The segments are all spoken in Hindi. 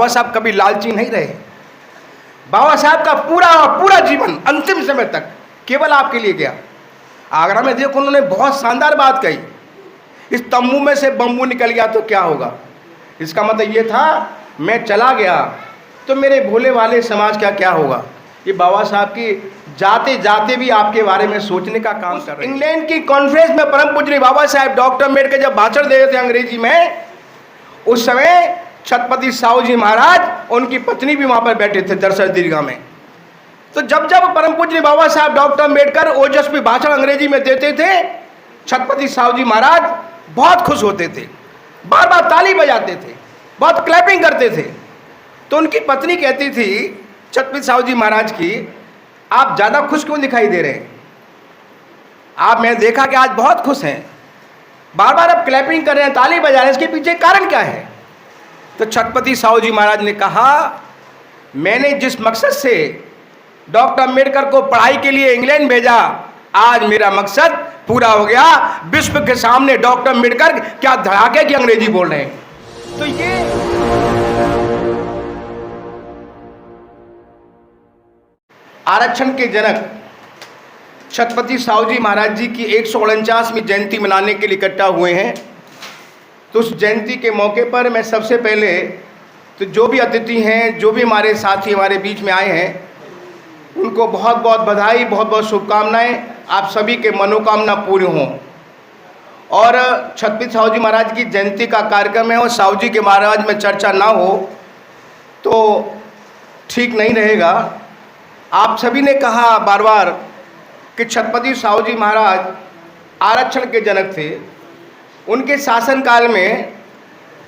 बाबा साहब कभी लालची नहीं रहे। बाबा साहब का पूरा जीवन अंतिम समय तक केवल आपके लिए गया। आगरा में देखो उन्होंने बहुत शानदार बात कही, इस तंबू में से बम्बू निकल गया तो क्या होगा। इसका मतलब ये था मैं चला गया तो मेरे भोले वाले समाज का क्या होगा। ये बाबा साहब की जाते जाते भी आपके बारे में सोचने का काम कर रहे हैं। इंग्लैंड की कॉन्फ्रेंस में परम पूज्य बाबा साहब डॉक्टर अम्बेडकर जब भाषण दे रहे थे अंग्रेजी में, उस समय छत्रपति साहू जी महाराज उनकी पत्नी भी वहां पर बैठे थे दरअसल दीर्घा में। तो जब जब परम पूज्य बाबा साहब डॉक्टर अम्बेडकर ओजस्वी भाषण अंग्रेजी में देते थे, छत्रपति साहू जी महाराज बहुत खुश होते थे, बार बार ताली बजाते थे, बहुत क्लैपिंग करते थे। तो उनकी पत्नी कहती थी छत्रपति साहू जी महाराज की, आप ज़्यादा खुश क्यों दिखाई दे रहे हैं? आप, मैंने देखा कि आज बहुत खुश हैं, बार बार आप क्लैपिंग कर रहे हैं, ताली बजा रहे हैं, इसके पीछे कारण क्या है? तो छत्रपति साहू जी महाराज ने कहा, मैंने जिस मकसद से डॉक्टर अम्बेडकर को पढ़ाई के लिए इंग्लैंड भेजा, आज मेरा मकसद पूरा हो गया। विश्व के सामने डॉक्टर अम्बेडकर क्या धड़ाके की अंग्रेजी बोल रहे हैं। तो ये आरक्षण के जनक छत्रपति साहू जी महाराज जी की 149वीं जयंती मनाने के लिए इकट्ठा हुए हैं। तो उस जयंती के मौके पर मैं सबसे पहले तो जो भी अतिथि हैं, जो भी हमारे साथी हमारे बीच में आए हैं, उनको बहुत बहुत बधाई, बहुत बहुत शुभकामनाएं। आप सभी के मनोकामना पूरी हों। और छत्रपति साहू जी महाराज की जयंती का कार्यक्रम है और साहू जी के महाराज में चर्चा ना हो तो ठीक नहीं रहेगा। आप सभी ने कहा बार बार कि छत्रपति साहू जी महाराज आरक्षण के जनक थे। उनके शासनकाल में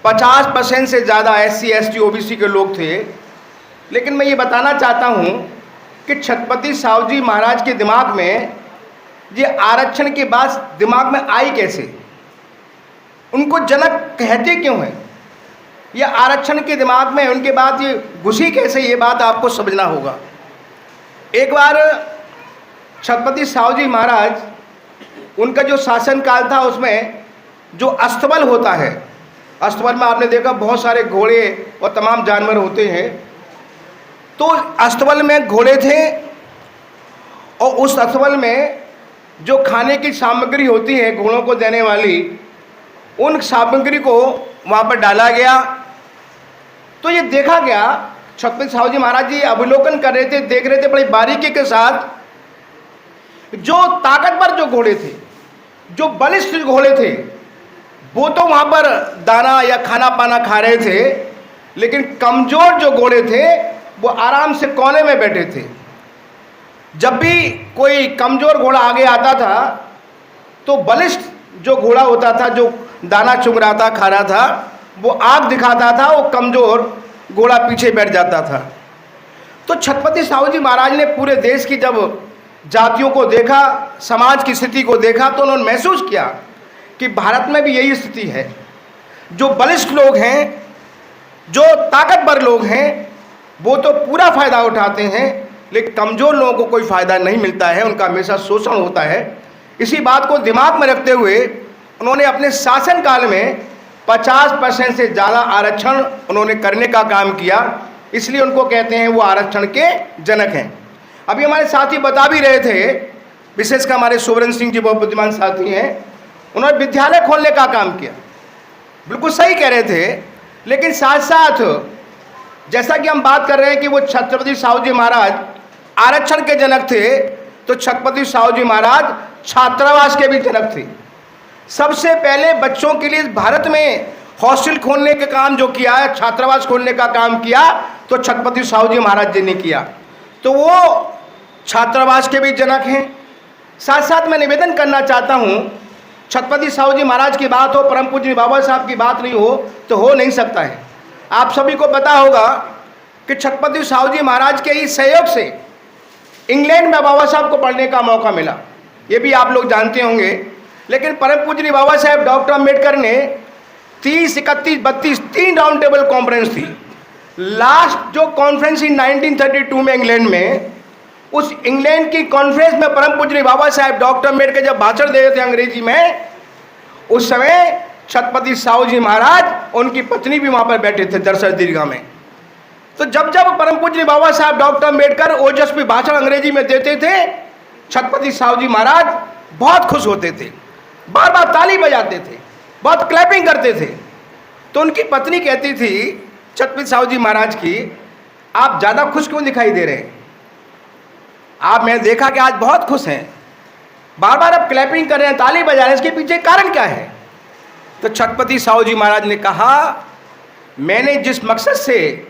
50% से ज़्यादा SC ST OBC के लोग थे। लेकिन मैं ये बताना चाहता हूँ कि छत्रपति साहू जी महाराज के दिमाग में ये आरक्षण की बात दिमाग में आई कैसे? उनको जनक कहते क्यों हैं? ये आरक्षण के दिमाग में उनके बात ये घुसी कैसे, ये बात आपको समझना होगा। एक बार छत्रपति साहू जी महाराज, उनका जो शासनकाल था उसमें जो अस्तबल होता है, अस्तबल में आपने देखा बहुत सारे घोड़े और तमाम जानवर होते हैं। तो अस्तबल में घोड़े थे और उस अस्तबल में जो खाने की सामग्री होती है घोड़ों को देने वाली, उन सामग्री को वहाँ पर डाला गया। तो ये देखा गया, छत्रपति साहू जी महाराज जी अवलोकन कर रहे थे, देख रहे थे बड़ी बारीकी के साथ, जो ताकतवर जो घोड़े थे, जो बलिष्ठ घोड़े थे, वो तो वहाँ पर दाना या खाना पाना खा रहे थे, लेकिन कमज़ोर जो घोड़े थे वो आराम से कोने में बैठे थे। जब भी कोई कमज़ोर घोड़ा आगे आता था तो बलिष्ठ जो घोड़ा होता था, जो दाना चुग रहा था, खा रहा था, वो आग दिखाता था, वो कमज़ोर घोड़ा पीछे बैठ जाता था। तो छत्रपति साहू जी महाराज ने पूरे देश की जब जातियों को देखा, समाज की स्थिति को देखा, तो उन्होंने महसूस किया कि भारत में भी यही स्थिति है। जो बलिष्ठ लोग हैं, जो ताकतवर लोग हैं, वो तो पूरा फ़ायदा उठाते हैं, लेकिन कमज़ोर लोगों को कोई फ़ायदा नहीं मिलता है, उनका हमेशा शोषण होता है। इसी बात को दिमाग में रखते हुए उन्होंने अपने शासनकाल में 50% से ज़्यादा आरक्षण उन्होंने करने का काम किया। इसलिए उनको कहते हैं वो आरक्षण के जनक हैं। अभी हमारे साथी बता भी रहे थे, विशेषकर हमारे सुवर्ण सिंह जी बहुत बुद्धिमान साथी हैं, उन्होंने विद्यालय खोलने का काम किया। बिल्कुल सही कह रहे थे, लेकिन साथ साथ जैसा कि हम बात कर रहे हैं कि वो छत्रपति साहू जी महाराज आरक्षण के जनक थे, तो छत्रपति साहू जी महाराज छात्रावास के भी जनक थे। सबसे पहले बच्चों के लिए भारत में हॉस्टल खोलने का काम जो किया है, छात्रावास खोलने का काम किया, तो छत्रपति साहू जी महाराज जी ने किया। तो वो छात्रावास के भी जनक हैं। साथ साथ मैं निवेदन करना चाहता हूँ, छत्रपति साहू जी महाराज की बात हो, परम पूज्य बाबा साहब की बात नहीं हो तो हो नहीं सकता है। आप सभी को पता होगा कि छत्रपति साहू जी महाराज के ही सहयोग से इंग्लैंड में बाबा साहब को पढ़ने का मौका मिला, ये भी आप लोग जानते होंगे। लेकिन परम पूज्य बाबा साहब डॉक्टर अम्बेडकर ने 30, 31, 32 3 राउंड टेबल कॉन्फ्रेंस थी। लास्ट जो कॉन्फ्रेंस थी 1932 में इंग्लैंड में, उस इंग्लैंड की कॉन्फ्रेंस में परम पूज्य बाबा साहब डॉक्टर अम्बेडकर जब भाषण दे रहे थे अंग्रेजी में, उस समय छत्रपति साहू जी महाराज, उनकी पत्नी भी वहाँ पर बैठे थे दरअसल दीर्घा में। तो जब जब परम पूज्य बाबा साहब डॉक्टर अम्बेडकर ओजस्वी भाषण अंग्रेजी में देते थे, छत्रपति साहू जी महाराज बहुत खुश होते थे, बार बार ताली बजाते थे, बहुत क्लैपिंग करते थे। तो उनकी पत्नी कहती थी छत्रपति साहू जी महाराज की, आप ज़्यादा खुश क्यों दिखाई दे रहे हैं? आप, मैंने देखा कि आज बहुत खुश हैं, बार बार आप क्लैपिंग कर रहे हैं, ताली बजा रहे हैं, इसके पीछे कारण क्या है? तो छत्रपति साहू जी महाराज ने कहा, मैंने जिस मकसद से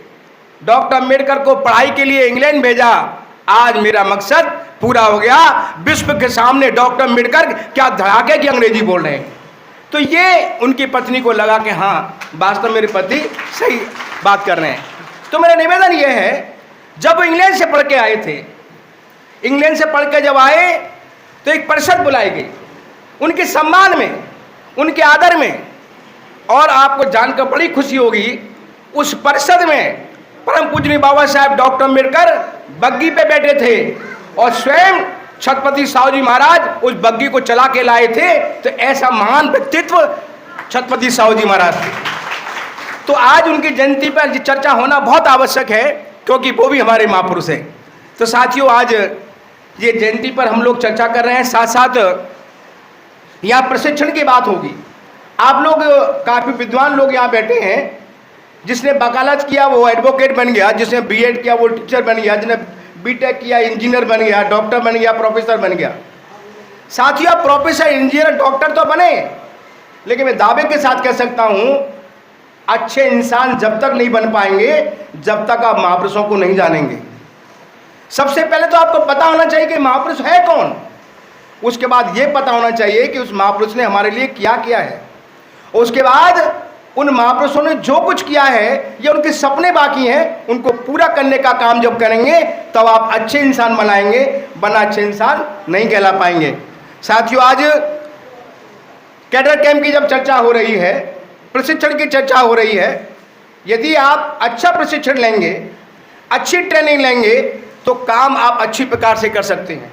डॉक्टर अम्बेडकर को पढ़ाई के लिए इंग्लैंड भेजा, आज मेरा मकसद पूरा हो गया। विश्व के सामने डॉक्टर अम्बेडकर क्या धड़ाके की अंग्रेजी बोल रहे हैं। तो ये उनकी पत्नी को लगा कि हाँ, वास्तव मेरे पति सही बात कर रहे हैं। तो मेरा निवेदन ये है, जब इंग्लैंड से पढ़ के आए थे, इंग्लैंड से पढ़ के जब आए तो एक परिषद बुलाई गई उनके सम्मान में, उनके आदर में, और आपको जानकर बड़ी खुशी होगी, उस परिषद में परम पूजनीय बाबा साहब डॉक्टर अम्बेडकर बग्गी पे बैठे थे और स्वयं छत्रपति साहू जी महाराज उस बग्गी को चला के लाए थे। तो ऐसा महान व्यक्तित्व छत्रपति साहू जी महाराज थे। तो आज उनकी जयंती पर चर्चा होना बहुत आवश्यक है, क्योंकि वो भी हमारे महापुरुष हैं। तो साथियों, आज ये जयंती पर हम लोग चर्चा कर रहे हैं, साथ साथ यहाँ प्रशिक्षण की बात होगी। आप लोग काफ़ी विद्वान लोग यहाँ बैठे हैं, जिसने वकालत किया वो एडवोकेट बन गया, जिसने बीएड किया वो टीचर बन गया, जिसने बीटेक किया इंजीनियर बन गया, डॉक्टर बन गया, प्रोफेसर बन गया। साथियों, आप प्रोफेसर, इंजीनियर, डॉक्टर तो बने, लेकिन मैं दावे के साथ कह सकता हूँ, अच्छे इंसान जब तक नहीं बन पाएंगे जब तक आप महापुरुषों को नहीं जानेंगे। सबसे पहले तो आपको पता होना चाहिए कि महापुरुष है कौन। उसके बाद ये पता होना चाहिए कि उस महापुरुष ने हमारे लिए क्या किया है। उसके बाद उन महापुरुषों ने जो कुछ किया है, ये उनके सपने बाकी हैं, उनको पूरा करने का काम जब करेंगे तब आप अच्छे इंसान बनाएंगे, वरना अच्छे इंसान नहीं कहला पाएंगे। साथियों, आज कैडर कैंप की जब चर्चा हो रही है, प्रशिक्षण की चर्चा हो रही है, यदि आप अच्छा प्रशिक्षण लेंगे, अच्छी ट्रेनिंग लेंगे, तो काम आप अच्छी प्रकार से कर सकते हैं।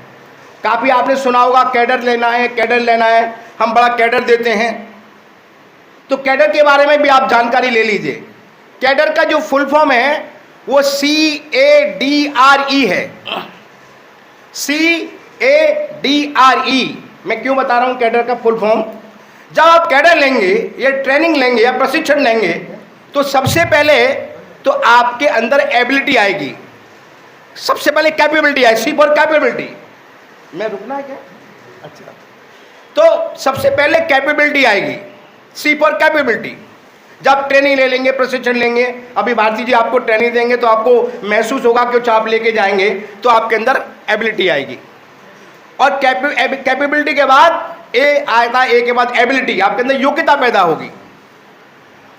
काफ़ी आपने सुना होगा, कैडर लेना है, कैडर लेना है, हम बड़ा कैडर देते हैं। तो कैडर के बारे में भी आप जानकारी ले लीजिए। कैडर का जो फुल फॉर्म है वो CADRE है। CADRE। मैं क्यों बता रहा हूँ कैडर का फुल फॉर्म? जब आप कैडर लेंगे या ट्रेनिंग लेंगे या प्रशिक्षण लेंगे, तो सबसे पहले तो आपके अंदर एबिलिटी आएगी। सबसे पहले कैपेबिलिटी आए, C फॉर कैपेबिलिटी। मैं रुकना है क्या? अच्छा, तो सबसे पहले कैपेबिलिटी आएगी, C फॉर कैपेबिलिटी। जब ट्रेनिंग ले लेंगे, प्रशिक्षण लेंगे, अभी भारती जी आपको ट्रेनिंग देंगे तो आपको महसूस होगा कि आप लेके जाएंगे, तो आपके अंदर एबिलिटी आएगी। और कैपेबिलिटी के बाद A आएगा, A के बाद एबिलिटी, आपके अंदर योग्यता पैदा होगी।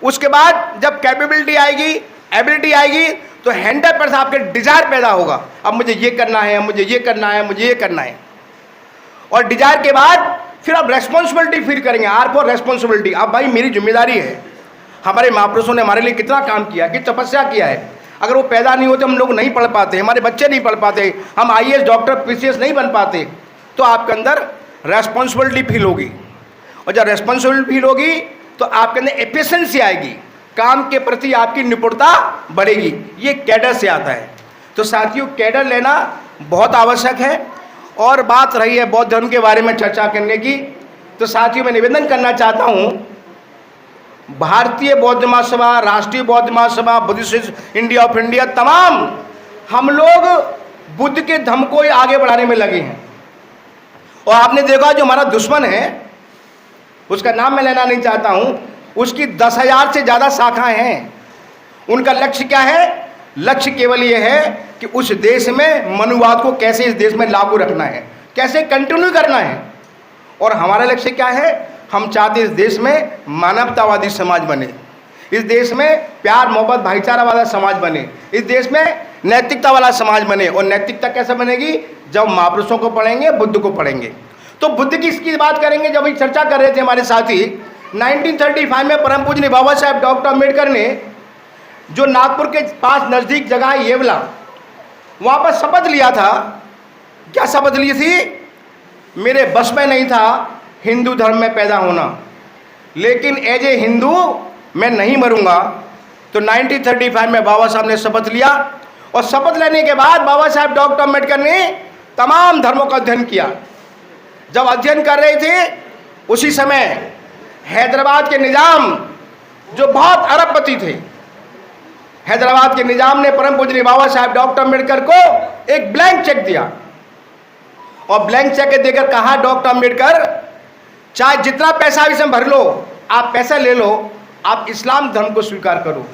उसके बाद जब कैपेबिलिटी आएगी, एबिलिटी आएगी, तो 100% आपके डिजायर पैदा होगा। अब मुझे ये करना है, मुझे ये करना है, मुझे ये करना है। और डिजायर के बाद फिर आप रेस्पॉन्सिबिलिटी फील करेंगे, R फॉर रेस्पॉन्सिबिलिटी। अब भाई मेरी जिम्मेदारी है, हमारे महापुरुषों ने हमारे लिए कितना काम किया, कि तपस्या किया है। अगर वो पैदा नहीं होते, हम लोग नहीं पढ़ पाते, हमारे बच्चे नहीं पढ़ पाते, हम IAS, डॉक्टर, PCS नहीं बन पाते। तो आपके अंदर रेस्पॉन्सिबिलिटी फील होगी, और जब रेस्पॉन्सिबिलिटी फील होगी तो आपके अंदर एफिशिएंसी आएगी, काम के प्रति आपकी निपुणता बढ़ेगी। ये कैडर से आता है। तो साथियों, कैडर लेना बहुत आवश्यक है। और बात रही है बौद्ध धर्म के बारे में चर्चा करने की, तो साथियों मैं निवेदन करना चाहता हूँ, भारतीय बौद्ध महासभा, राष्ट्रीय बौद्ध महासभा, बुद्धिस्ट इंडिया ऑफ इंडिया, तमाम हम लोग बुद्ध के धर्म को आगे बढ़ाने में लगे हैं। और आपने देखा जो हमारा दुश्मन है, उसका नाम मैं लेना नहीं चाहता हूँ, उसकी 10,000 से ज़्यादा शाखाएं हैं। उनका लक्ष्य क्या है? लक्ष्य केवल ये है कि उस देश में मनुवाद को कैसे इस देश में लागू रखना है, कैसे कंटिन्यू करना है। और हमारा लक्ष्य क्या है? हम चाहते इस देश में मानवतावादी समाज बने, इस देश में प्यार मोहब्बत भाईचारा वाला समाज बने, इस देश में नैतिकता वाला समाज बने। और नैतिकता कैसे बनेगी? जब महापुरुषों को पढ़ेंगे, बुद्ध को पढ़ेंगे। तो बुद्ध की इसकी बात करेंगे। जब ये चर्चा कर रहे थे हमारे साथी, 1935 में परम पूजनीय बाबा साहब डॉक्टर अम्बेडकर ने जो नागपुर के पास नज़दीक जगह है येवला, वहाँ पर शपथ लिया था। क्या शपथ ली थी? मेरे बस में नहीं था हिंदू धर्म में पैदा होना, लेकिन एज ए हिंदू मैं नहीं मरूंगा, तो 1935 में बाबा साहब ने शपथ लिया और शपथ लेने के बाद बाबा साहब डॉक्टर अम्बेडकर ने तमाम धर्मों का अध्ययन किया। जब अध्ययन कर रहे थे उसी समय हैदराबाद के निजाम जो बहुत अरबपति थे, हैदराबाद के निजाम ने परम पूज्य बाबा साहब डॉक्टर अम्बेडकर को एक ब्लैंक चेक दिया और ब्लैंक चेक देकर कहा, डॉक्टर अम्बेडकर चाहे जितना पैसा इसमें भर लो, आप पैसा ले लो, आप इस्लाम धर्म को स्वीकार करो।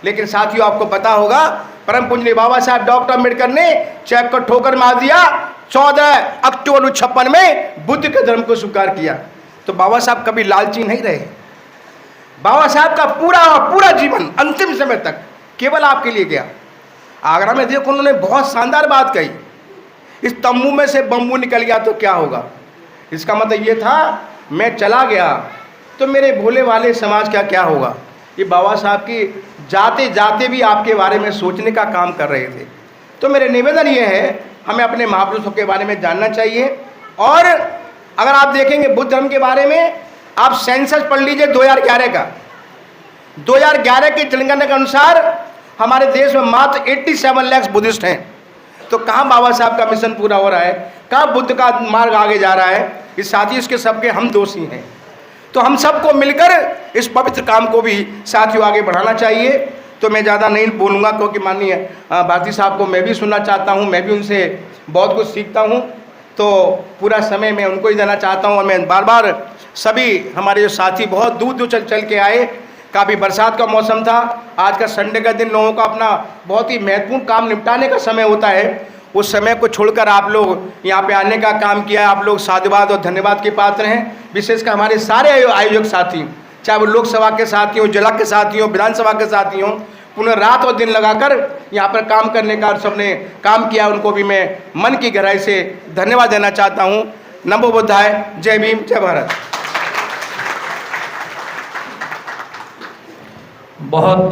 लेकिन साथियों आपको पता होगा परम पूज्य बाबा साहब डॉक्टर अम्बेडकर ने चेक को ठोकर मार दिया। 14 अक्टूबर 1956 में बुद्ध के धर्म को स्वीकार किया। तो बाबा साहब कभी लालची नहीं रहे। बाबा साहब का पूरा जीवन अंतिम समय तक केवल आपके लिए गया। आगरा में देखो उन्होंने बहुत शानदार बात कही, इस तंबू में से बम्बू निकल गया तो क्या होगा। इसका मतलब ये था मैं चला गया तो मेरे भोले वाले समाज का क्या होगा। ये बाबा साहब की जाते जाते भी आपके बारे में सोचने का काम कर रहे थे। तो मेरे निवेदन ये है हमें अपने महापुरुषों के बारे में जानना चाहिए। और अगर आप देखेंगे बुद्ध धर्म के बारे में, आप सेंसस पढ़ लीजिए 2011 का। 2011 के जनगणना के अनुसार हमारे देश में मात्र 87 लाख बुद्धिस्ट हैं। तो कहाँ बाबा साहब का मिशन पूरा हो रहा है, कहाँ बुद्ध का मार्ग आगे जा रहा है। इस साथी इसके सबके हम दोषी हैं। तो हम सबको मिलकर इस पवित्र काम को भी साथियों आगे बढ़ाना चाहिए। तो मैं ज़्यादा नहीं बोलूँगा क्योंकि माननीय भारती साहब को मैं भी सुनना चाहता हूँ, मैं भी उनसे बहुत कुछ सीखता हूँ। तो पूरा समय मैं उनको ही देना चाहता हूँ। और मैं बार बार सभी हमारे जो साथी बहुत दूर दूर चल के आए, काफ़ी बरसात का मौसम था, आज का संडे का दिन लोगों का अपना बहुत ही महत्वपूर्ण काम निपटाने का समय होता है। उस समय को छोड़कर आप लोग यहाँ पे आने का काम किया है। आप लोग साधुवाद और धन्यवाद के पात्र हैं। विशेषकर हमारे सारे आयोजक साथी, चाहे वो लोकसभा के साथी हों, जिला के साथी हों, विधानसभा के साथी हों, पुनः रात और दिन लगाकर यहाँ पर काम करने का सबने काम किया, उनको भी मैं मन की गहराई से धन्यवाद देना चाहता हूँ। नमो बुद्धाय, जय भीम, जय भारत। बहुत बहुत